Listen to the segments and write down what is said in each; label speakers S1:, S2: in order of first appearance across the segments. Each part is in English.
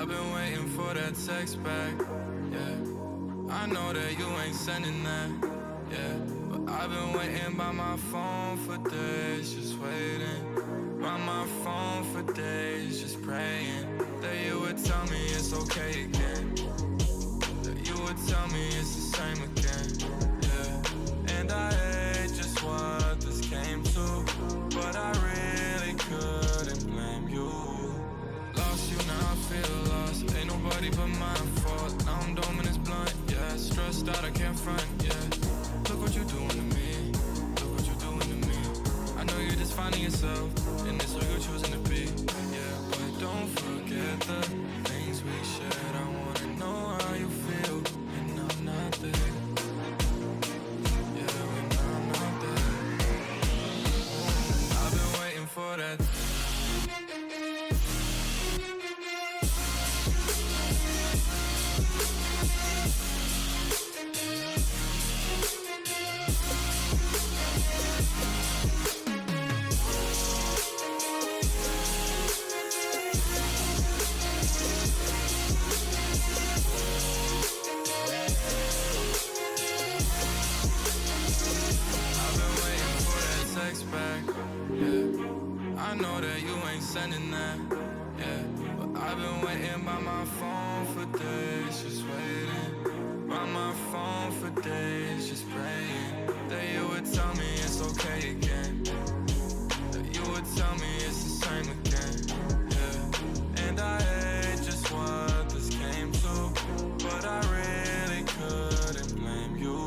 S1: I've been waiting for that text back, yeah. I know that you ain't sending that, yeah. But I've been waiting by my phone for days, just waiting. By my phone for days, just praying that you would tell me it's okay again. That you would tell me it's the same again, yeah. And I hate just what this came to, but I really couldn't blame you. Lost you, now I feel lost. Ain't nobody but my fault. Now I'm dumb and it's blunt, yeah. Stressed out, I can't front, yeah. Look what you're doing to me. Look what you're doing to me. I know you're just finding yourself, and it's who you're choosing to be, yeah. But don't forget the things we shared. I wanna know how you feel, and I'm not there. Yeah, when I'm not there. I've been waiting for that. Back, yeah. I know that you ain't sending that, yeah. But I've been waiting by my phone for days, just waiting. By my phone for days, just praying that you would tell me it's okay again. That you would tell me it's the same again, yeah. And I hate just what this came to, but I really couldn't blame you.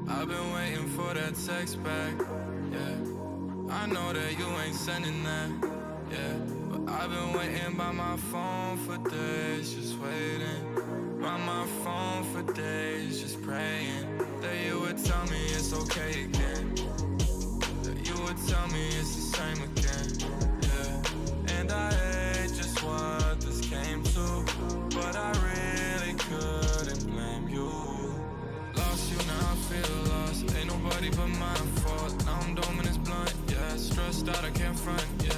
S1: I've been waiting for that text back, yeah. I know that you ain't sending that, yeah. But I've been waiting by my phone for days, just waiting. By my phone for days, just praying that you would tell me it's okay again. That you would tell me it's the same again, yeah. And I hate just what this came to, but I really couldn't blame you. Lost you, now I feel lost. Ain't nobody but my fault. Now I'm dumb and it's blunt, yeah. Stressed out, I can't front, yeah.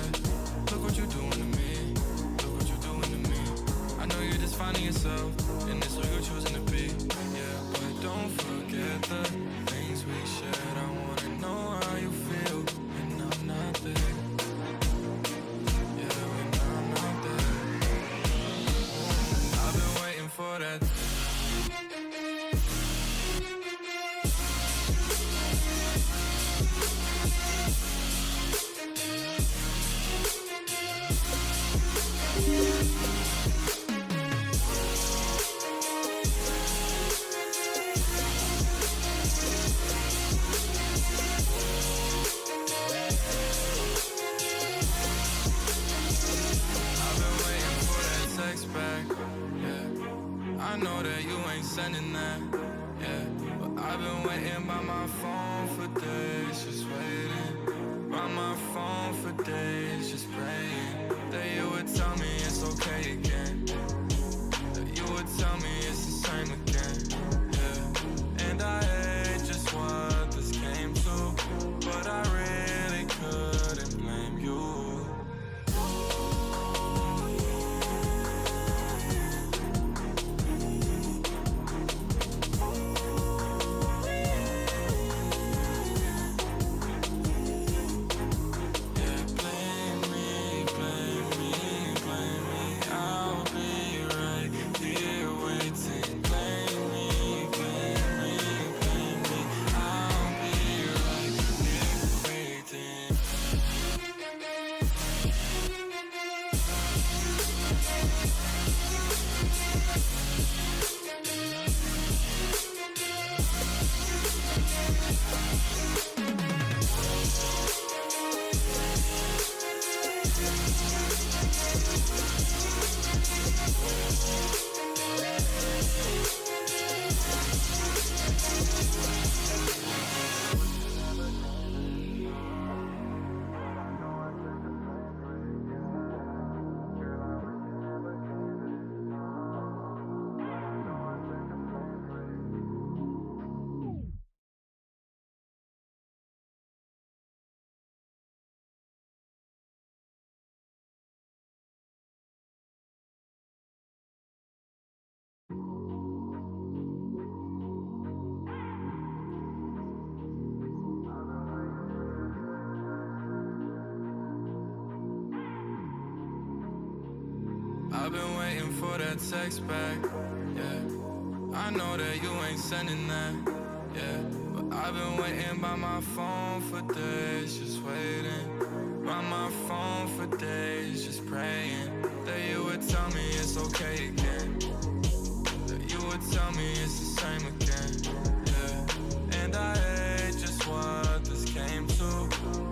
S1: Look what you're doing to me. Look what you're doing to me. I know you're just finding yourself, and it's who you're choosing to be, sending that, yeah. But I've been waiting by my phone for days, just waiting. By my phone for days, just praying that you would tell me it's okay again. That you would tell me it's the same again, yeah. And I hate just what this came to, but I really couldn't blame you. I've been waiting for that text back, yeah. I know that you ain't sending that, yeah. But I've been waiting by my phone for days, just waiting. By my phone for days, just praying that you would tell me it's okay again. That you would tell me it's the same again, yeah. And I hate just what this came to,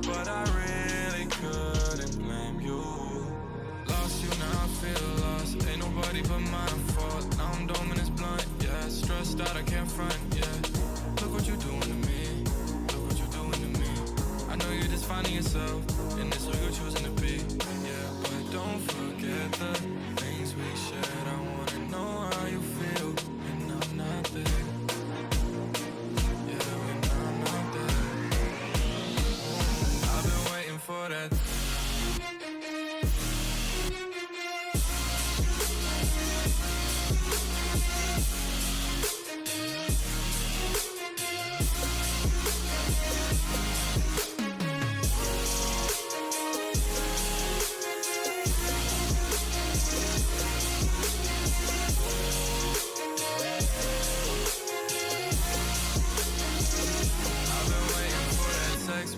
S1: but I really couldn't blame you. Lost you, now I feel lost. Ain't nobody but my fault. Now I'm dumb and it's blunt, yeah. Stressed out, I can't front, yeah. Look what you're doing to me. Look what you're doing to me. I know you're just finding yourself, and it's who you're choosing to be, yeah. But don't forget the things we shared. I wanna know how you feel when I'm not there. Yeah, when I'm not there. I've been waiting for that.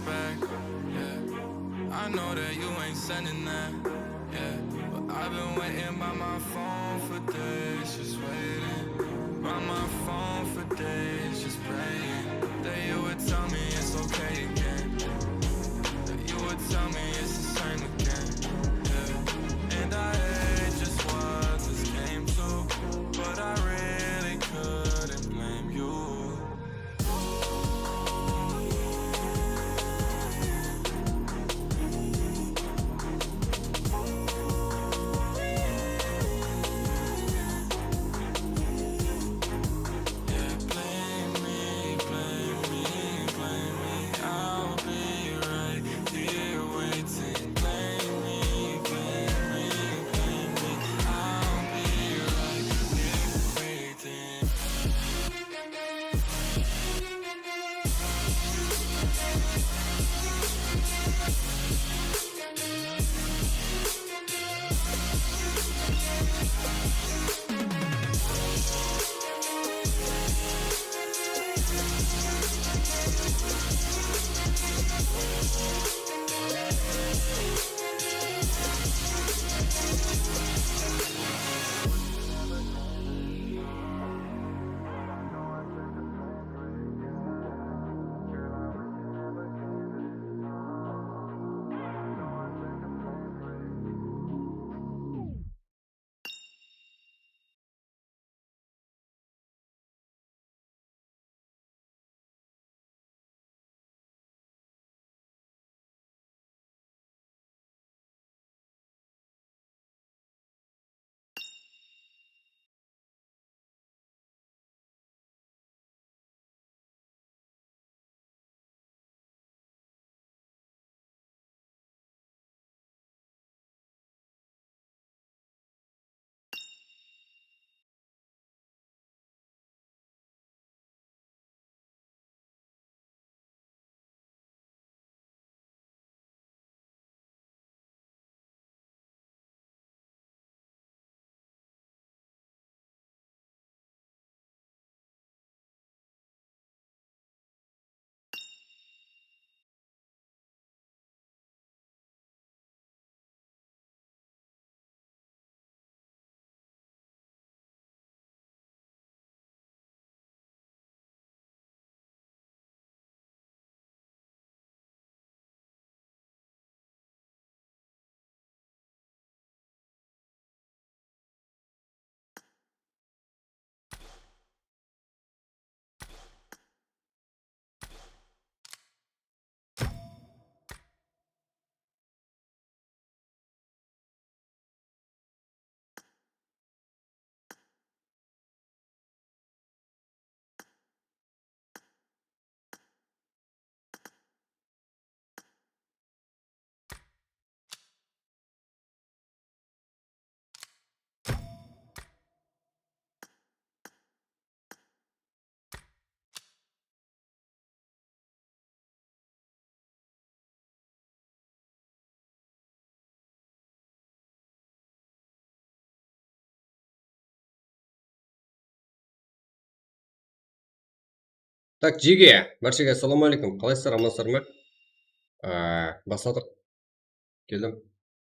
S1: Back, yeah. I know that you ain't sending that, yeah. But I've been waiting by my phone for days, just waiting. By my phone for days, just praying that you would tell me it's okay again. That you would tell me it's the same again, yeah. And I hate just what this came to, but I really couldn't blame you.
S2: Так, жеге, баршаға ассалаумағалейкум. Қалайсыздар, амансыздар ма? Бастадық. Келдім.